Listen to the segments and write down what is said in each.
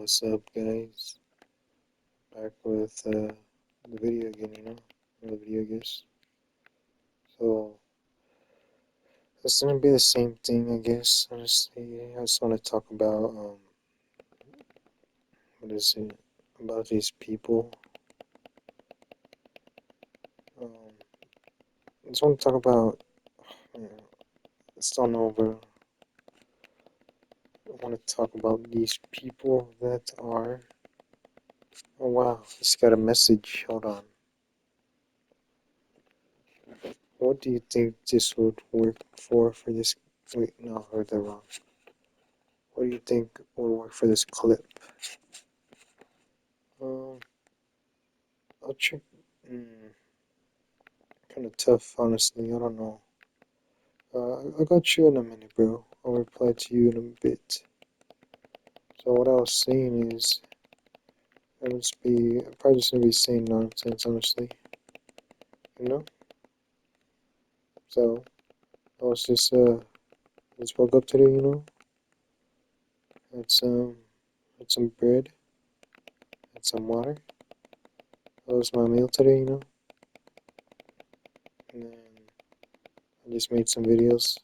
What's up, guys? Back with the video again, or the video, I guess. So, it's gonna be the same thing, I guess, honestly. I just want to talk about, what is it? About these people. Um, I just want to talk about, man, it's not over. I want to talk about these people that are, oh wow, just got a message. Hold on. What do you think this would work for this? Wait, no, I heard that wrong. What do you think will work for this clip? Um, I'll check. Mm, kind of tough, honestly. I don't know. I got you in a minute, bro. I'll reply to you in a bit. So what I was saying is, I'm probably just gonna be saying nonsense, honestly. You know. So I was just woke up today. Had some bread, had some water. That was my meal today. And then I just made some videos.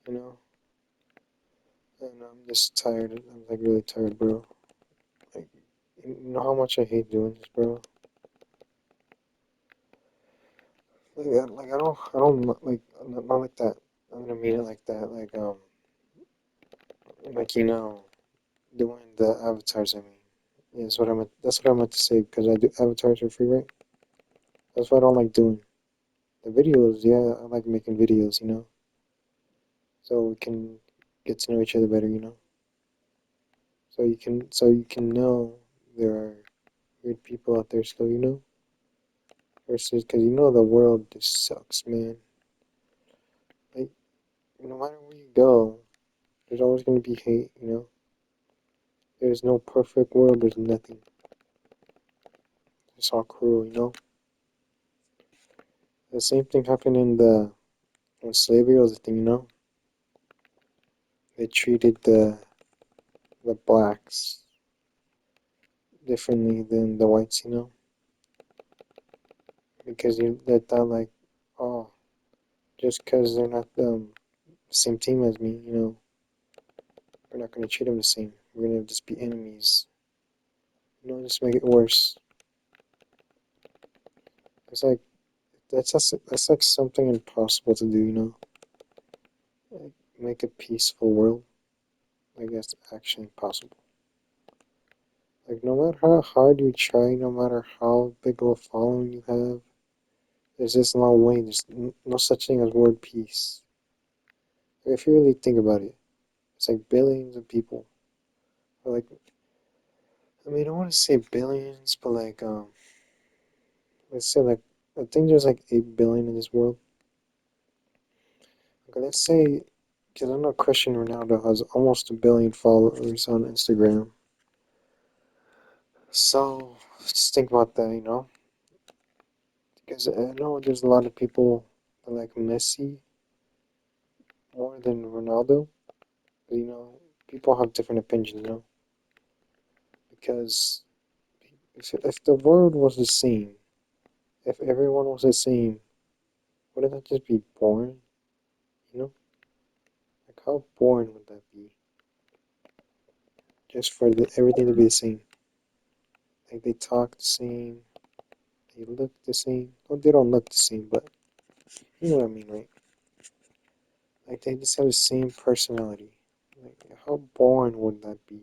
You know. And I'm just tired. I'm like really tired, bro. Like, you know how much I hate doing this, bro. I don't like, not like that. I'm gonna mean it like that. Like doing the avatars. I mean, yeah, that's what I meant to say because I do avatars for free, right? That's what I don't like doing. The videos, yeah, I like making videos, so we can get to know each other better, so you can know there are weird people out there still, versus because the world just sucks, man. Like, no matter where you go, there's always gonna be hate. There's no perfect world, there's nothing. It's all cruel. The same thing happened when slavery was a thing. They treated the blacks differently than the whites. Because they thought like, oh, just because they're not the same team as me, we're not gonna treat them the same. We're gonna just be enemies. Just make it worse. It's like that's like something impossible to do. Like, make a peaceful world. Like that's actually impossible. Like no matter how hard you try, no matter how big of a following you have, there's just no way. There's no such thing as world peace. If you really think about it, it's like billions of people. Or like, I mean, I don't want to say billions, but like, let's say like, I think there's like 8 billion in this world. Okay, let's say, because I know Cristiano Ronaldo has almost 1 billion followers on Instagram. So just think about that. Because I know there's a lot of people that like Messi more than Ronaldo. People have different opinions. Because if the world was the same, if everyone was the same, wouldn't that just be boring? You know, like how boring would that be? Just for everything to be the same. Like they talk the same, they look the same. Well, they don't look the same, but you know what I mean, right? Like they just have the same personality. Like how boring would that be?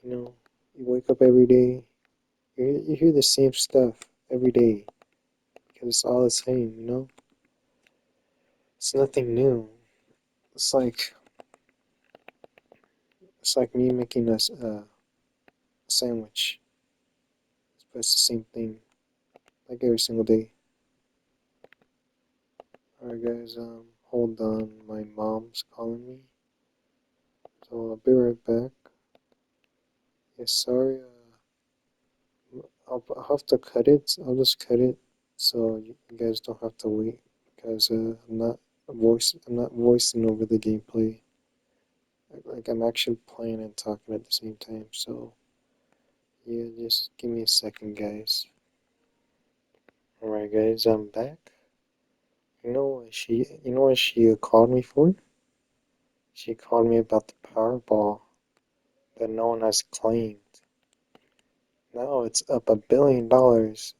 You wake up every day, you hear the same stuff every day because it's all the same. It's nothing new. It's like it's like me making a sandwich. It's the same thing, like every single day. Alright, guys. Hold on. My mom's calling me, so I'll be right back. Yes, sorry. I'll have to cut it. I'll just cut it so you guys don't have to wait because I'm not voicing over the gameplay. Like I'm actually playing and talking at the same time. So yeah, just give me a second, guys. Alright, guys, I'm back. You know what she called me for? She called me about the Powerball that no one has claimed. Now it's up $1 billion. $1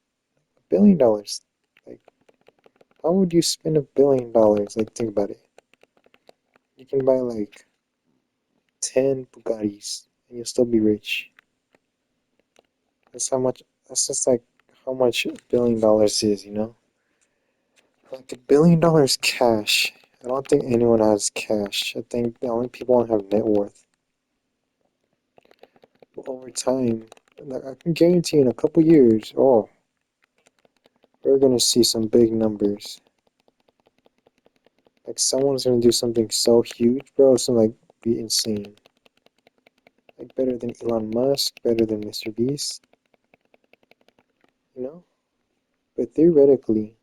billion. Like, how would you spend $1 billion? Like, think about it. You can buy like 10 Bugattis and you'll still be rich. That's how much. That's just like how much $1 billion is, you know? Like $1 billion cash. I don't think anyone has cash. I think the only people that have net worth. But over time, like I can guarantee in a couple years, oh, we're gonna see some big numbers. Like someone's gonna do something so huge, bro. It's gonna like be insane. Like better than Elon Musk, better than Mr. Beast, you know? But theoretically,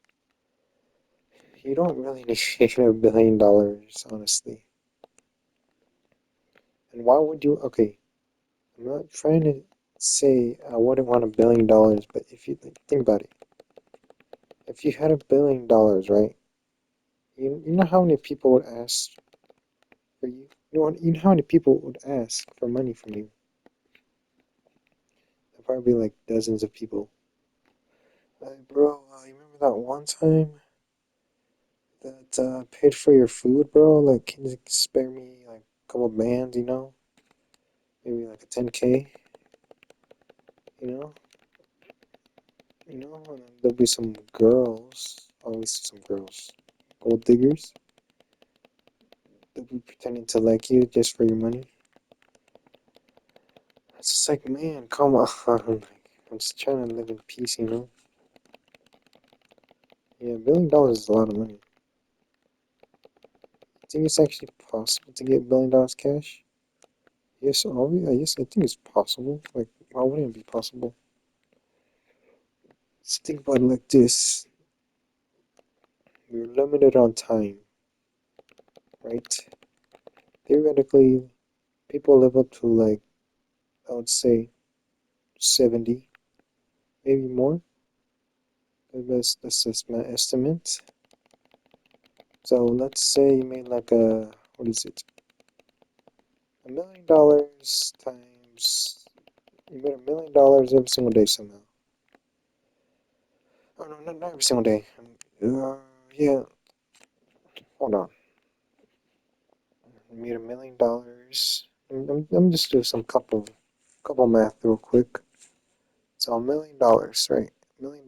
you don't really need $1 billion, honestly. And why would you? Okay, I'm not trying to say I wouldn't want $1 billion, but if you think about it, if you had $1 billion, right? You know how many people would ask for you? You know how many people would ask for money from you? There'd probably be like dozens of people. Like, bro, you remember that one time that paid for your food, bro? Like, can you spare me like a couple bands, you know? Maybe like a 10K, you know? You know, and then there'll be some girls, obviously some girls, gold diggers. They'll be pretending to like you just for your money. It's just like, man, come on. Like, I'm just trying to live in peace, you know? Yeah, $1 billion is a lot of money. I think it's actually possible to get $1 billion cash. Yes, yes, I think it's possible. Like, why wouldn't it be possible? Just think about it like this. We're limited on time, right? Theoretically, people live up to like, I would say 70, maybe more. That's my estimate. So let's say you made like what is it? $1 million times, you made $1 million every single day somehow. Oh no, not every single day. Yeah, hold on. You made $1 million. I'm just doing some couple math real quick. So $1 million, right? $1 million.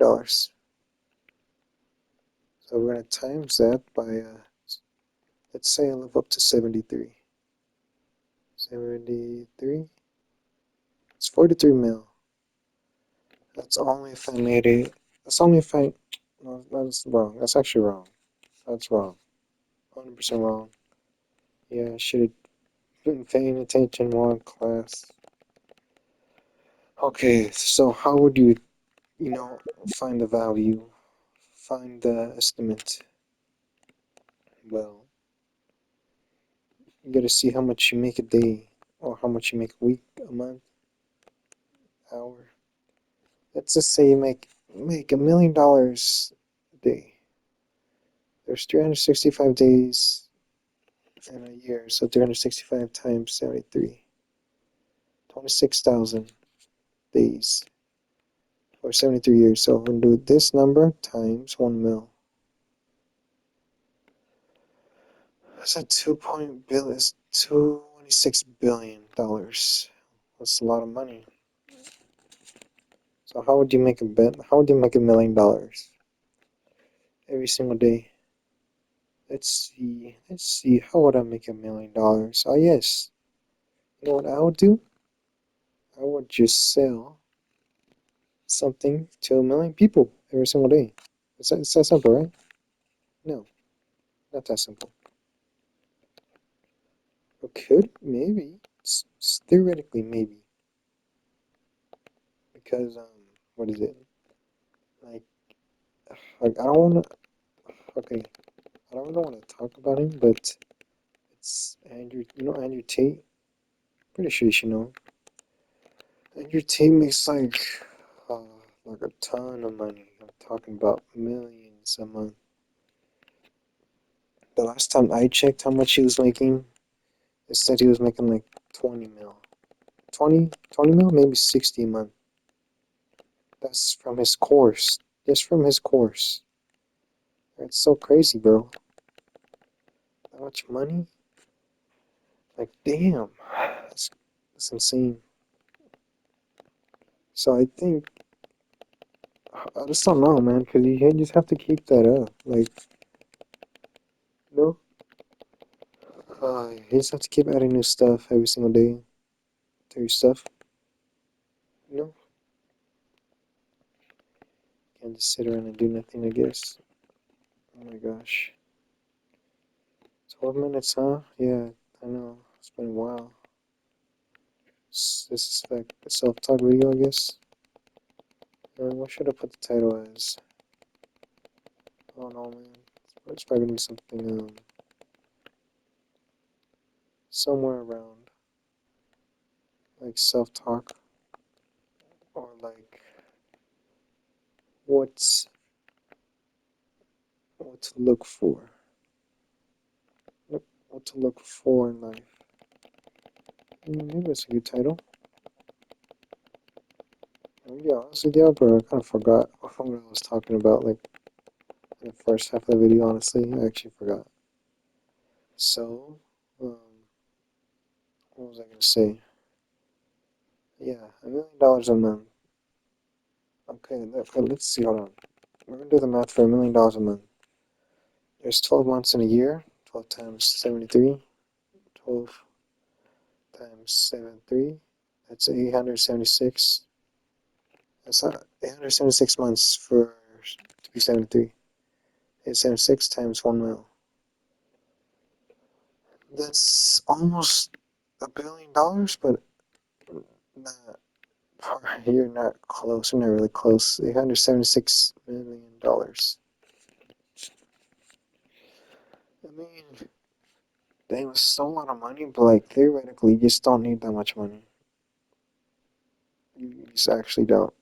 So we're gonna times that by let's say I live up to 73. 73. It's 43 mil. That's only if I made it. That's only if I. No, that's wrong. That's actually wrong. That's wrong. 100% wrong. Yeah, I should have been paying attention more in class. Okay, so how would you find the value? Find the estimate? Well, you gotta see how much you make a day, or how much you make a week, a month, hour. Let's just say you make $1 million a day. There's 365 days in a year, so 365 times 73. 26,000 days or 73 years. So I'm going to do this number times 1 mil. That's a 2.26 billion dollars. That's a lot of money. So how would you make a bet? How would you make $1 million every single day? Let's see. Let's see. How would I make $1 million? Oh yes. You know what I would do? I would just sell something to 1 million people every single day. It's that simple, right? No, not that simple. Or could maybe. It's theoretically maybe because what is it? Like, like I don't want to. Okay, I don't really want to talk about him, but It's Andrew, you know Andrew Tate? Pretty sure you should know. Andrew Tate makes uh, like a ton of money. I'm talking about millions a month. The last time I checked how much he was making, it said he was making like 20 mil. 20 mil? Maybe 60 a month. That's from his course. Just from his course. That's so crazy, bro. That much money? Like, damn. That's insane. So I think, I just don't know, man, because you just have to keep that up. Like, you you just have to keep adding new stuff every single day to your stuff. You know, can't just sit around and do nothing, I guess. Oh my gosh. 12 minutes, huh? Yeah, I know. It's been a while. This is like a self-talk video, I guess. What should I put the title as? I don't know, man. It's probably gonna be something, somewhere around like self-talk or like what's what to look for. What to look for in life. Maybe that's a good title. Yeah, honestly, yeah, bro, I kind of forgot what I was talking about, like, in the first half of the video, honestly. I actually forgot. So, what was I gonna say? Yeah, $1 million a month. Okay, let's see, hold on. We're gonna do the math for $1 million a month. There's 12 months in a year. 12 times 73. 12 times 73. That's 876. That's not 876 months for to be 73. 876 times 1 mil. That's almost $1 billion, but not. You're not close. You're not really close. $876 million. I mean, they was so a lot of money, but like theoretically, you just don't need that much money. You just actually don't.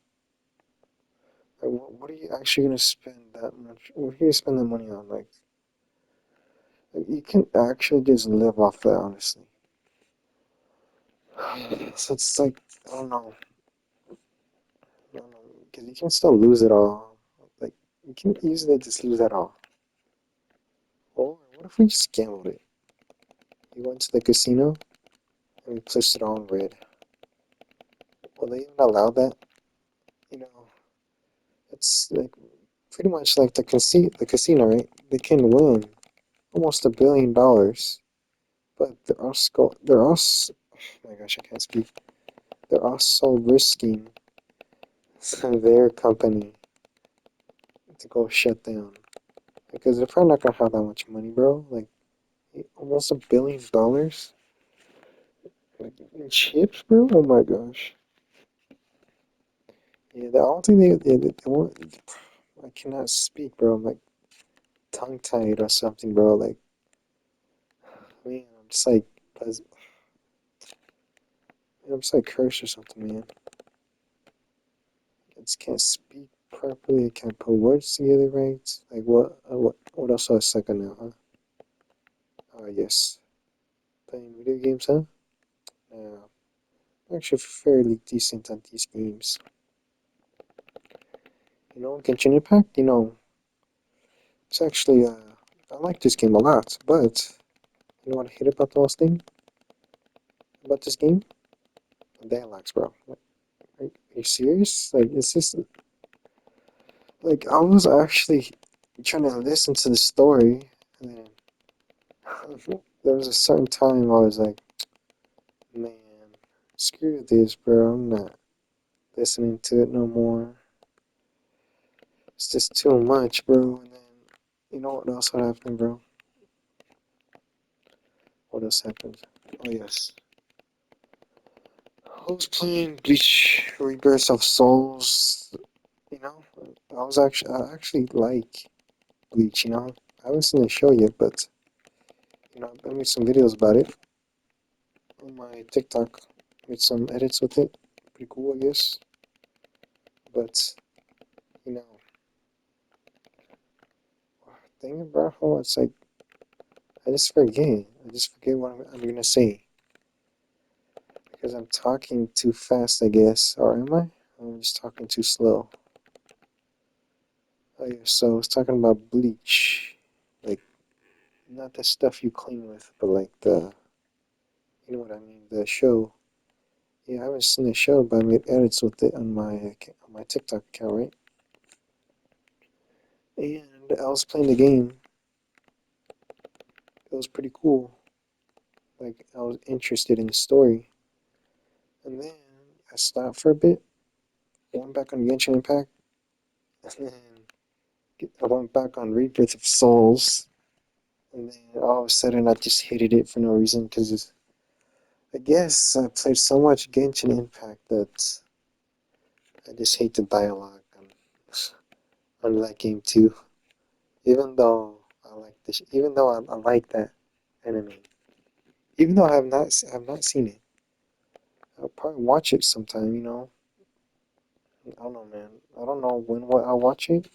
Like, what are you actually gonna spend that much? What are you gonna spend the money on? Like you can actually just live off that, honestly. So it's like I don't know, because you can still lose it all. Like you can easily just lose it all. Or what if we just gambled it? You went to the casino and we placed it all in red. Will they even allow that? You know, it's like pretty much like the casino, right? They can win almost $1 billion, but oh my gosh, I can't speak. They're also risking their company to go shut down because they're probably not gonna have that much money, bro. Like almost $1 billion, like in chips, bro. Oh my gosh. Yeah, the only thing they want. I cannot speak, bro. I'm like tongue tied or something, bro. Like, man, I'm just like, I'm just like cursed or something, man. I just can't speak properly. I can't put words together right. Like, what else do I suck on now, huh? Yes. Playing video games, huh? Yeah. I'm actually fairly decent at these games. Genshin Impact, it's actually, I like this game a lot, but you know what I hate about the most thing about this game? The dialogues, bro. Like, are you serious? Like, it's just, like, I was actually trying to listen to the story, and then there was a certain time I was like, man, screw this, bro. I'm not listening to it no more. It's just too much, bro. And then, you know what else happened, bro? What else happened? Oh, yes. I was playing Bleach Rebirth of Souls, you know? I actually like Bleach, I haven't seen the show yet, but, I made some videos about it on my TikTok. Made some edits with it. Pretty cool, I guess. But you know, thinking about how it's like I just forget. I just forget what I'm gonna say because I'm talking too fast, I guess. Or am I? I'm just talking too slow. Oh yeah, so I was talking about bleach, like not the stuff you clean with, but like you know what I mean, the show. Yeah, I haven't seen the show, but I made edits with it on my TikTok account, right? And I was playing the game. It was pretty cool. Like I was interested in the story, and then I stopped for a bit. Went back on Genshin Impact, and then I went back on Rebirth of Souls, and then all of a sudden I just hated it for no reason because I guess I played so much Genshin Impact that I just hate the dialogue on that game too. Even though even though I like that anime, even though I've not seen it, I'll probably watch it sometime. I don't know, man. I don't know when what I'll watch it.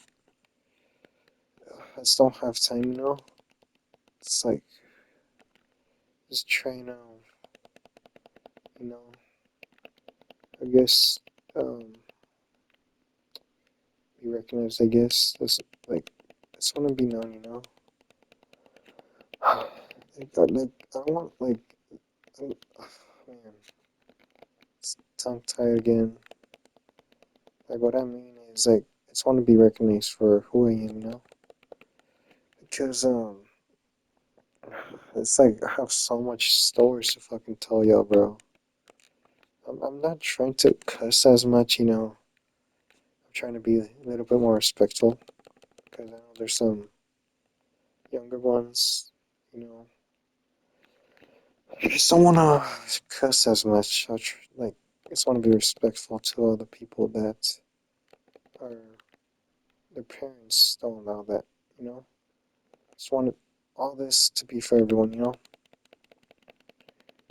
I just don't have time. It's like just trying to, you know, I guess be recognized. I guess that's like I just want to be known. I want like I'm, man, it's tongue tied again. Like what I mean is like I just want to be recognized for who I am. Because it's like I have so much stories to fucking tell y'all, bro. I'm not trying to cuss as much. I'm trying to be a little bit more respectful because I know there's some younger ones. You know, I just don't want to cuss as much. I just want to be respectful to all the people that are their parents don't allow that. You know, just want all this to be for everyone.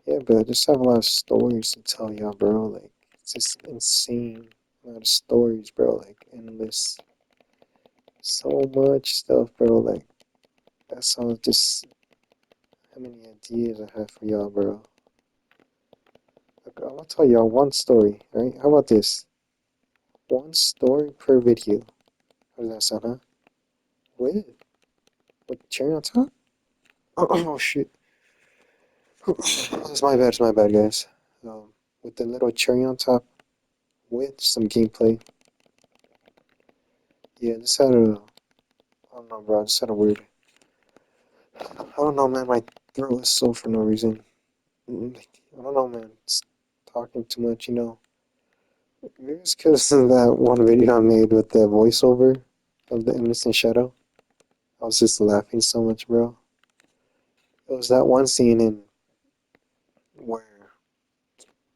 Yeah, but I just have a lot of stories to tell y'all, bro. Like, it's just insane. A lot of stories, bro. Like, endless. So much stuff, bro. Like, that's how many ideas I have for y'all, bro. Look, I'm gonna tell y'all one story, right? How about this? One story per video. How does that sound, huh? With? With cherry on top? Oh, shit. It's my bad, guys. With the little cherry on top, with some gameplay. Yeah, this had I don't know, bro. I just had a weird. I don't know, man. My throat is sore for no reason. I don't know, man. It's talking too much. Maybe it's because of that one video I made with the voiceover of the Innocent Shadow. I was just laughing so much, bro. It was that one scene in where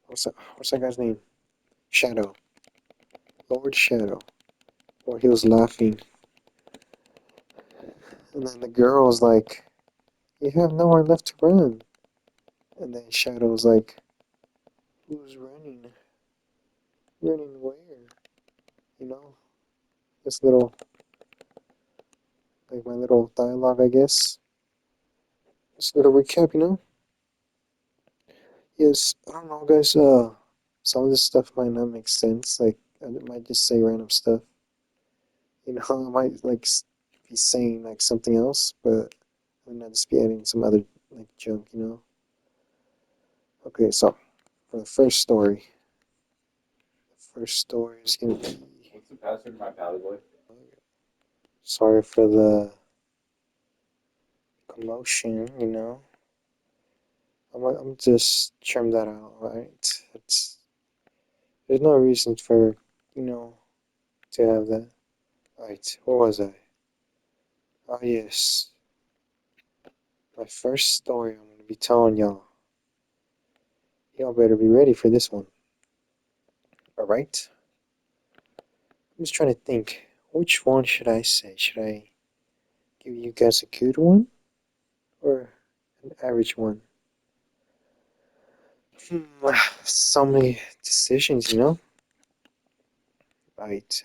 what's that guy's name? Shadow, Lord Shadow, where he was laughing, and then the girl was like, "You have nowhere left to run," and then Shadow was like, "Who's running? Running where?" You know, this little like my little dialogue, I guess. Just a little recap. Yes, I don't know, guys. Some of this stuff might not make sense. Like, I might just say random stuff. I might like be saying like something else, but I might not just be adding some other like junk. Okay, so for the first story is gonna be. What's the password to my Pally Boy? Sorry for the commotion. I'm just trim that out, right? There's no reason for you know to have that. Right, what was I? Oh yes, my first story I'm gonna be telling y'all. Y'all better be ready for this one. Alright? I'm just trying to think. Which one should I say? Should I give you guys a good one? Or an average one. So many decisions, you know? Right.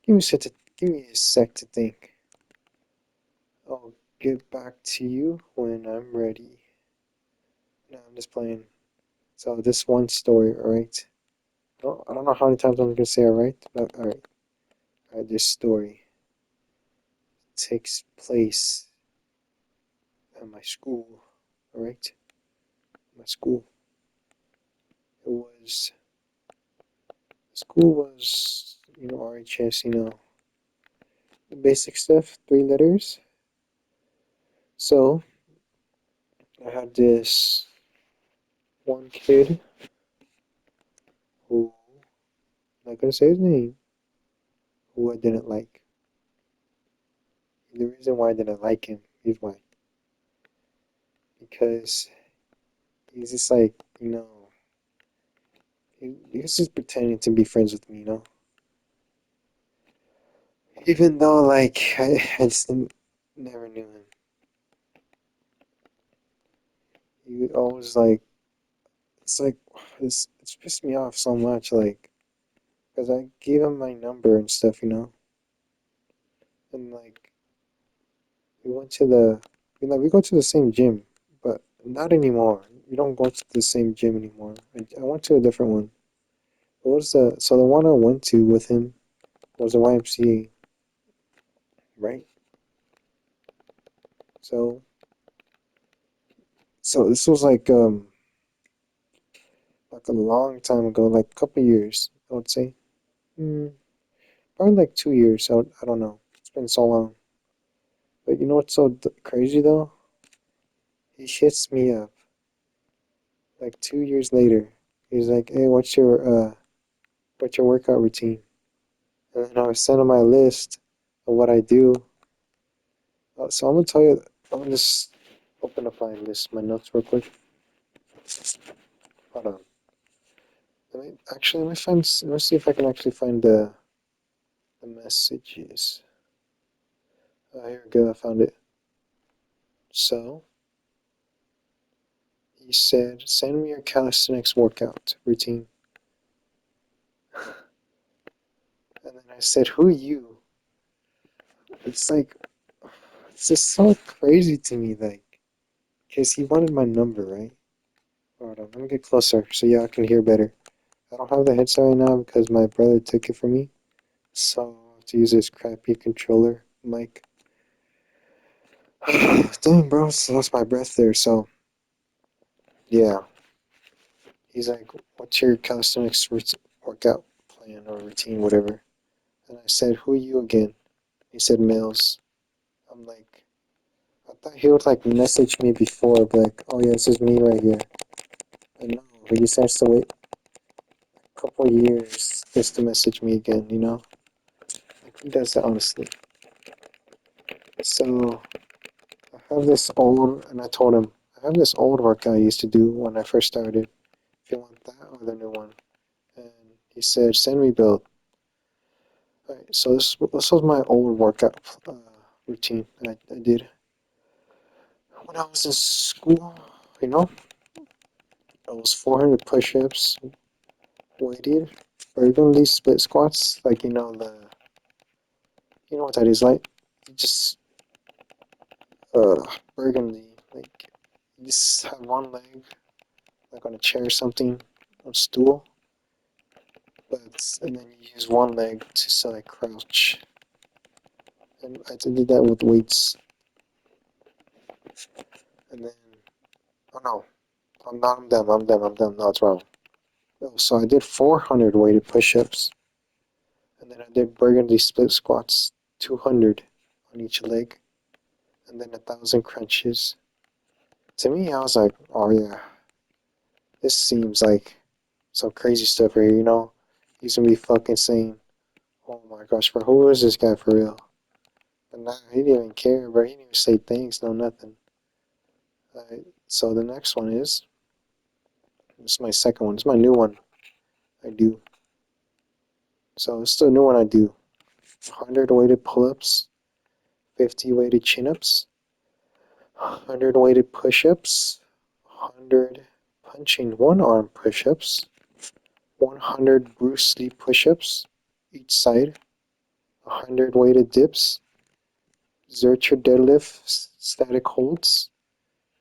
Give me a sec to think. I'll get back to you when I'm ready. No, I'm just playing. So this one story, alright? Oh, I don't know how many times I'm gonna say alright, but alright. Alright, this story takes place at my school, alright? My school. It was school was, RHS, the basic stuff, 3 letters. So I had this one kid who, I'm not gonna say his name, who I didn't like. The reason why I didn't like him is why. Because he's just like, he was just pretending to be friends with me. Even though, like, I just never knew him. He always, like, it's like, it's pissed me off so much, like, because I gave him my number and stuff. And, like, we went to the, we go to the same gym, but not anymore. We don't go to the same gym anymore. I went to a different one. So the one I went to with him was the YMCA, right? So, so this was like a long time ago, like a couple years, I would say. Mm, Probably like 2 years. I don't know. It's been so long. But you know what's so crazy though? He hits me up like 2 years later. He's like, "Hey, what's your workout routine?" And then I was sending my list of what I do. So I'm gonna tell you. I'm gonna just open up my list, my notes real quick. Hold on. Let me find. Let me see if I can actually find the messages. Here we go. I found it. So he said, "Send me your calisthenics workout routine." And then I said, "Who you?" It's like it's just so crazy to me, like, because he wanted my number, right? Hold on, let me get closer so y'all can hear better. I don't have the headset right now because my brother took it from me, so I have to use this crappy controller mic. Dang, bro, I lost my breath there. So yeah, he's like, "What's your calisthenics workout plan or routine, whatever?" And I said, "Who are you again?" He said, "Males." I'm like, I thought he would like message me before, but like, "Oh yeah, this is me right here." And no, he just has to wait a couple years just to message me again. Like, who does that honestly? So I have this old, and I told him, I have this old workout I used to do when I first started. If you want that or the new one. And he said, "Send me both." Alright, so this was my old workout routine I did when I was in school. You know, it was 400 push-ups, weighted, burgundy split squats. Like you know what that is like. You just burgundy, like you just have one leg like on a chair or something, on a stool, and then you use one leg to like crouch. And I did that with weights, and then oh no, I'm dumb. No, it's wrong. Oh, so I did 400 weighted push-ups, and then I did burgundy split squats, 200 on each leg, and then 1,000 crunches. To me, I was like, oh yeah, this seems like some crazy stuff right here. He's gonna be fucking saying, "Oh my gosh, bro, who is this guy for real?" And nah, he didn't even care, bro. He didn't even say thanks, no nothing. So the next one is this is my second one. This is my new one I do. So this is the new one I do. 100 weighted pull-ups, 50 weighted chin-ups, 100 weighted push-ups, 100 punching one arm push-ups, 100 Bruce Lee push-ups each side, 100 weighted dips, Zercher deadlift, static holds.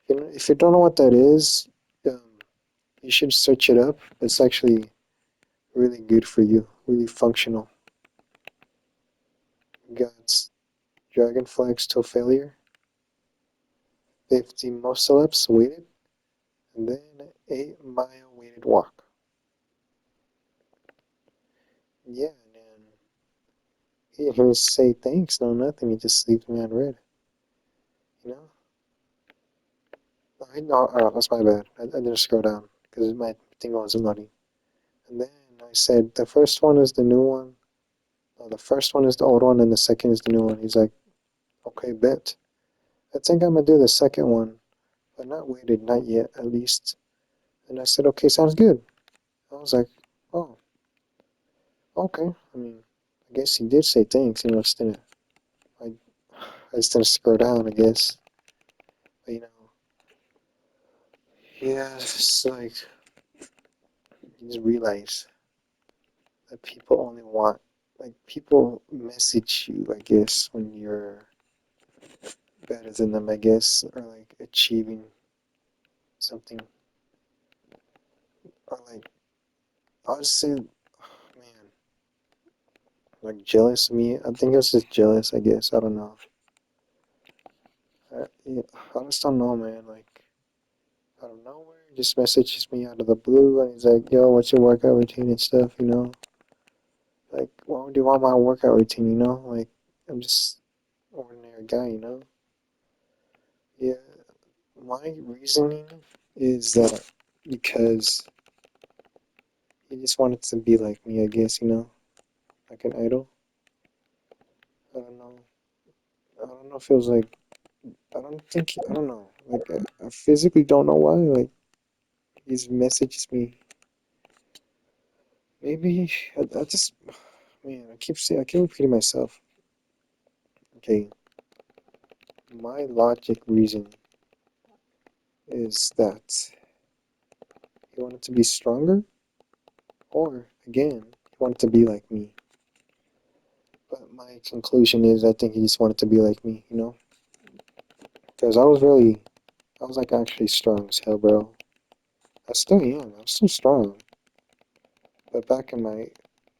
If you don't know what that is, um, you should search it up. It's actually really good for you, really functional. We got dragon flags till failure, 50 muscle ups weighted, and then 8-mile weighted walk. Yeah, and he didn't even say thanks, no nothing. He just leaves me on red. You know? No, oh, that's my bad. I didn't scroll down because my thing wasn't loading. And then I said the first one is the new one. No, the first one is the old one, and the second is the new one. He's like, okay, bet. I think I'm gonna do the second one, but not weighted, not yet, at least. And I said, okay, sounds good. I was like, oh, okay. I mean, I guess he did say thanks. I, I just didn't scroll down, I guess. But yeah, it's like you just realize that people only want, like, people message you, I guess, when you're better than them, I guess, or like achieving something, or like, I'll just say, man, like jealous of me. I think it was just jealous, I guess. I don't know. Yeah, I just don't know, man. Like, out of nowhere, he just messages me out of the blue, and he's like, "Yo, what's your workout routine and stuff?" Like, why would you want my workout routine? Like, I'm just an ordinary guy. Yeah, my reasoning is that because he just wanted to be like me, I guess. Like an idol. I don't know. I don't know if it was like I don't think I don't know. Like I physically don't know why. Like he messages me. Maybe I just man. I keep repeating myself. Okay, my logic reason is that he wanted to be stronger, or again, he wanted to be like me. But my conclusion is I think he just wanted to be like me. Because I was like actually strong as hell, bro. I still am. I'm still strong. But back in my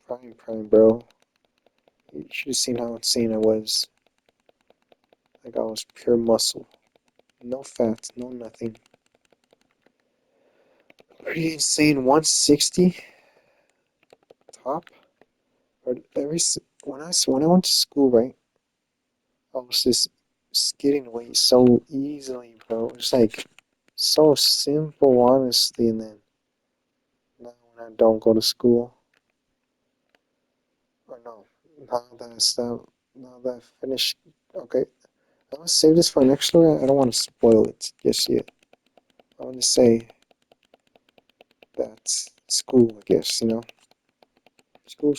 prime, bro, you should have seen how insane I was. Like I was pure muscle. No fat, no nothing. Pretty insane 160 top. But when I went to school, right, I was just getting weight so easily, bro. It's like so simple, honestly. And then now when I don't go to school, or no, now that I stop, now that I finish, okay, I'm gonna save this for next story. I don't want to spoil it just yet. I want to say that school, I guess. School.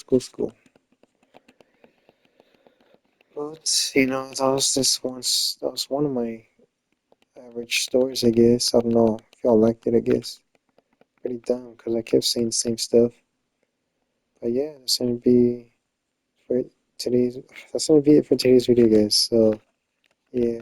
But that was one of my average stories, I guess. I don't know if y'all liked it, I guess. Pretty dumb because I kept saying the same stuff. But yeah, for today's that's gonna be it for today's video, guys. So yeah.